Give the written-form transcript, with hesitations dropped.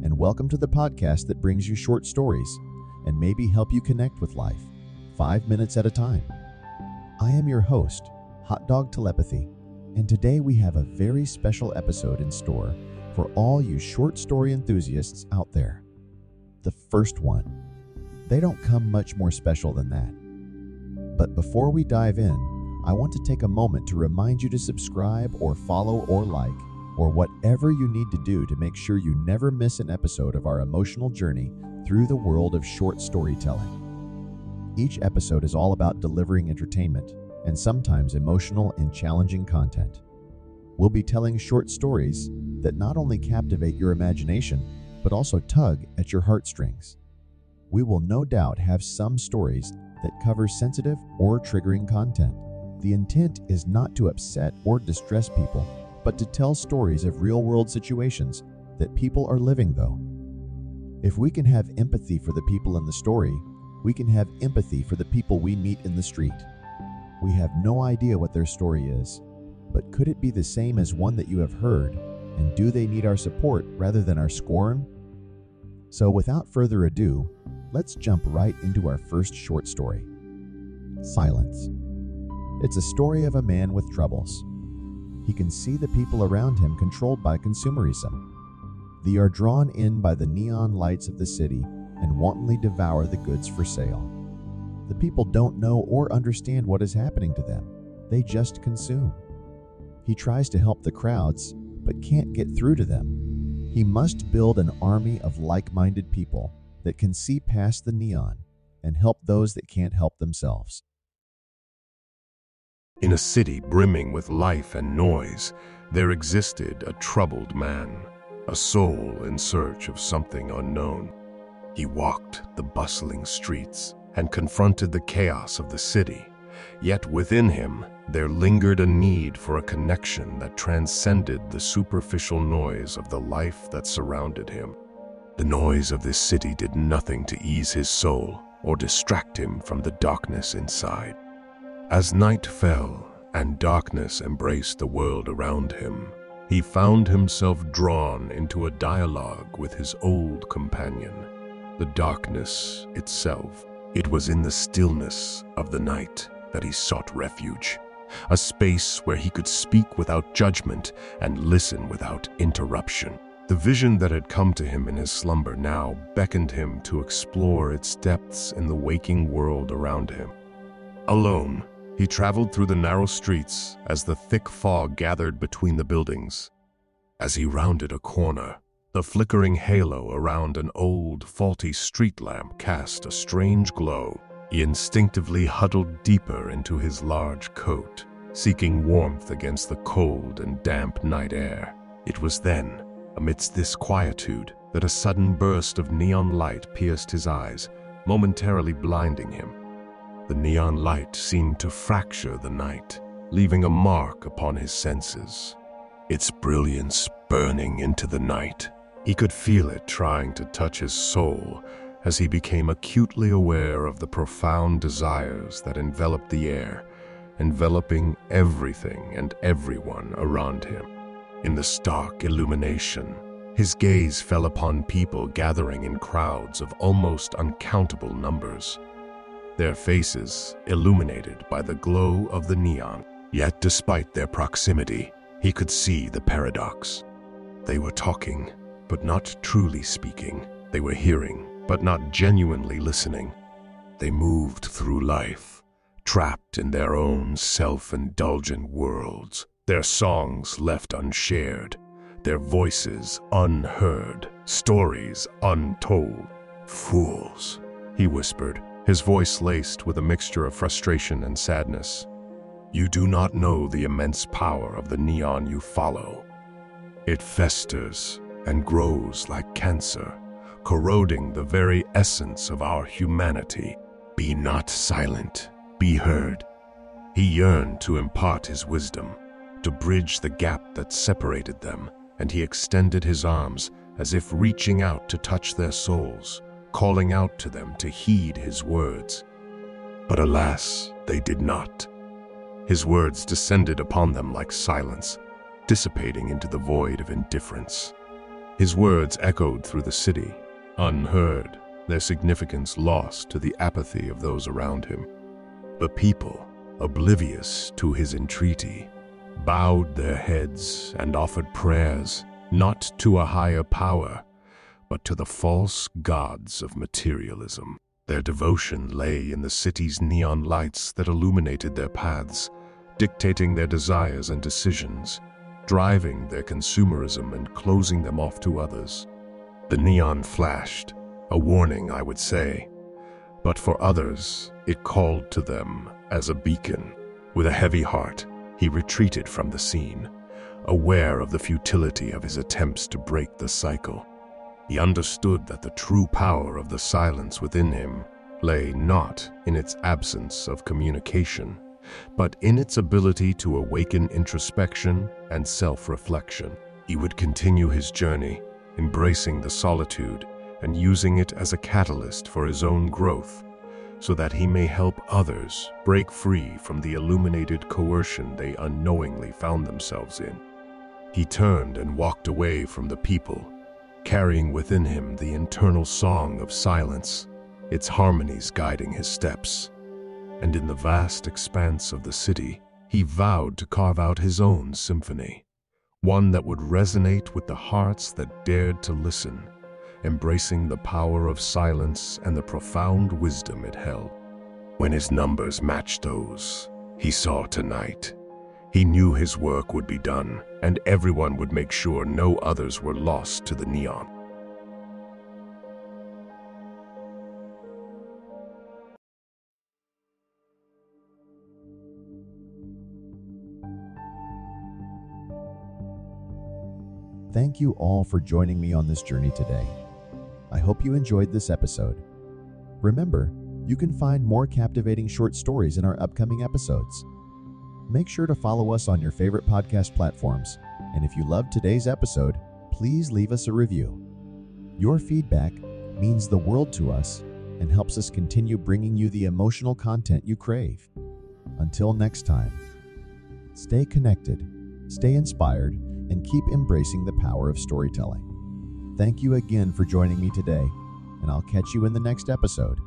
and welcome to the podcast that brings you short stories and maybe help you connect with life, 5 minutes at a time. I am your host, Hot Dog Telepathy, and today we have a very special episode in store for all you short story enthusiasts out there. The first one. They don't come much more special than that. But before we dive in, I want to take a moment to remind you to subscribe or follow or like, or whatever you need to do to make sure you never miss an episode of our emotional journey through the world of short storytelling. Each episode is all about delivering entertainment and sometimes emotional and challenging content. We'll be telling short stories that not only captivate your imagination, but also tug at your heartstrings. We will no doubt have some stories that cover sensitive or triggering content. The intent is not to upset or distress people, but to tell stories of real-world situations that people are living though. If we can have empathy for the people in the story, we can have empathy for the people we meet in the street. We have no idea what their story is, but could it be the same as one that you have heard, and do they need our support rather than our scorn? So without further ado, let's jump right into our first short story. Silence. It's a story of a man with troubles. He can see the people around him controlled by consumerism. They are drawn in by the neon lights of the city and wantonly devour the goods for sale. The people don't know or understand what is happening to them. They just consume. He tries to help the crowds, but can't get through to them. He must build an army of like-minded people that can see past the neon and help those that can't help themselves. In a city brimming with life and noise, there existed a troubled man, a soul in search of something unknown. He walked the bustling streets and confronted the chaos of the city, yet within him there lingered a need for a connection that transcended the superficial noise of the life that surrounded him. The noise of this city did nothing to ease his soul or distract him from the darkness inside. As night fell and darkness embraced the world around him, he found himself drawn into a dialogue with his old companion, the darkness itself. It was in the stillness of the night that he sought refuge, a space where he could speak without judgment and listen without interruption. The vision that had come to him in his slumber now beckoned him to explore its depths in the waking world around him. Alone, he traveled through the narrow streets as the thick fog gathered between the buildings. As he rounded a corner, the flickering halo around an old, faulty street lamp cast a strange glow. He instinctively huddled deeper into his large coat, seeking warmth against the cold and damp night air. It was then, amidst this quietude, that a sudden burst of neon light pierced his eyes, momentarily blinding him. The neon light seemed to fracture the night, leaving a mark upon his senses, its brilliance burning into the night. He could feel it trying to touch his soul as he became acutely aware of the profound desires that enveloped the air, enveloping everything and everyone around him. In the stark illumination, his gaze fell upon people gathering in crowds of almost uncountable numbers, their faces illuminated by the glow of the neon. Yet despite their proximity, he could see the paradox. They were talking, but not truly speaking. They were hearing, but not genuinely listening. They moved through life, trapped in their own self-indulgent worlds, their songs left unshared, their voices unheard, stories untold. "Fools," he whispered, his voice laced with a mixture of frustration and sadness. "You do not know the immense power of the neon you follow. It festers and grows like cancer, corroding the very essence of our humanity. Be not silent, be heard." He yearned to impart his wisdom, to bridge the gap that separated them, and he extended his arms as if reaching out to touch their souls, calling out to them to heed his words. But alas, they did not. His words descended upon them like silence, dissipating into the void of indifference. His words echoed through the city, unheard, their significance lost to the apathy of those around him. The people, oblivious to his entreaty, bowed their heads and offered prayers, not to a higher power, but to the false gods of materialism. Their devotion lay in the city's neon lights that illuminated their paths, dictating their desires and decisions, driving their consumerism and closing them off to others. The neon flashed, a warning, I would say, but for others, it called to them as a beacon. With a heavy heart, he retreated from the scene, aware of the futility of his attempts to break the cycle. He understood that the true power of the silence within him lay not in its absence of communication, but in its ability to awaken introspection and self-reflection. He would continue his journey, embracing the solitude and using it as a catalyst for his own growth, so that he may help others break free from the illuminated coercion they unknowingly found themselves in. He turned and walked away from the people, carrying within him the internal song of silence, its harmonies guiding his steps. And in the vast expanse of the city, he vowed to carve out his own symphony, one that would resonate with the hearts that dared to listen, embracing the power of silence and the profound wisdom it held. When his numbers matched those he saw tonight, he knew his work would be done, and everyone would make sure no others were lost to the neon. Thank you all for joining me on this journey today. I hope you enjoyed this episode. Remember, you can find more captivating short stories in our upcoming episodes. Make sure to follow us on your favorite podcast platforms, and if you loved today's episode, please leave us a review. Your feedback means the world to us and helps us continue bringing you the emotional content you crave. Until next time, stay connected, stay inspired, and keep embracing the power of storytelling. Thank you again for joining me today, and I'll catch you in the next episode.